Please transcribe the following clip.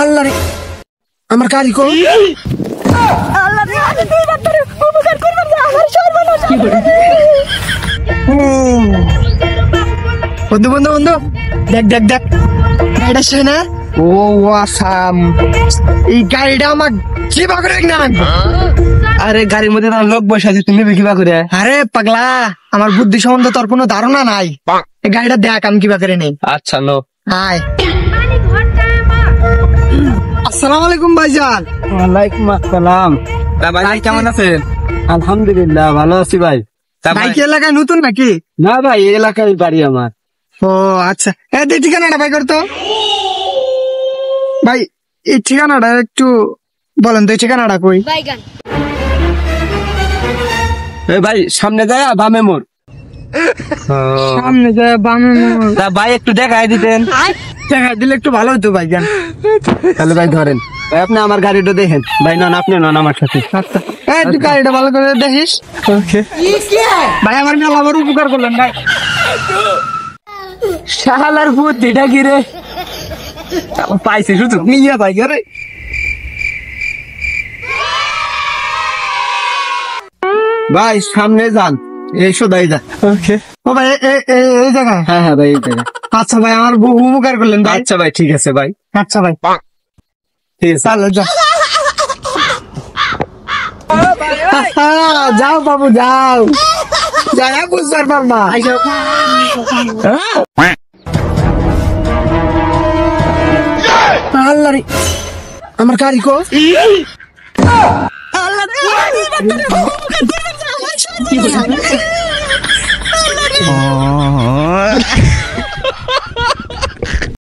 আল্লাহ রে আমার গাড়ি কো আল্লাহ রে আমি দুইবার ধরে উপকার করবার না আমার সর্বনাশ বন্ধু বন্ধু বন্ধু দেখ দেখ দেখ গাড়িটা সে না ও আসাম এই গাড়িটা আমার কিবা করে না আরে গাড়ির মধ্যে তো লোক বসে আছে, তুমি কিবা করে? আরে পাগলা আমার বুদ্ধি সম্বন্ধে তোর কোনো ধারণা নাই। এই গাড়িটা দেখ আমি কিবা করে নেই। আচ্ছা নো। হাই আসসালামু আলাইকুম ভাইজান। ওয়ালাইকুম আসসালাম। ভাই কেমন আছেন? আলহামদুলিল্লাহ ভালো আছি ভাই। ভাই কি এলাকায় নতুন নাকি? না ভাই এই এলাকায় বাড়ি আমার। ও আচ্ছা এই ঠিকানাটা ভাই করতো ভাই, এই ঠিকানাটা একটু বলেন তো, এই ঠিকানাটা কই? ভাই সামনে যায় বামে মোড়। সামনে যায় বামে মোড়। তা ভাই একটু দেখাই দিতেন। দেখা দিলে একটু ভালো হতো ভাইজান। তাহলে ভাই ধরেন, ভাই আপনি আমার গাড়িটা দেখেন। ভাই নন আপনি নন আমার সাথে। আচ্ছা এই তুই গাড়িটা ভালো করে দেখিস। ওকে ভাই আমার মেলা বড় উপকার করলেন ভাই। শালার বুদ্ধিটা কি রে পাইছি শুধু নিয়ে ভাই রে। ভাই সামনে যান, এই সোদাই যান। ওকে ও ভাই এই জায়গায়? হ্যাঁ হ্যাঁ ভাই এই জায়গায়। আচ্ছা ভাই আমার বহু উপকার করলেন ভাই। আচ্ছা ভাই ঠিক আছে ভাই। আচ্ছা ভাই ঠিক আছে চলো যা। যাও বাবু যাও, যারা বুঝতে পারবার না। আল্লাহ রে আমার গাড়ি কো আল্লাহ রে আমি দুইবার ধরে উপকার করবার না আমার সর্বনাশ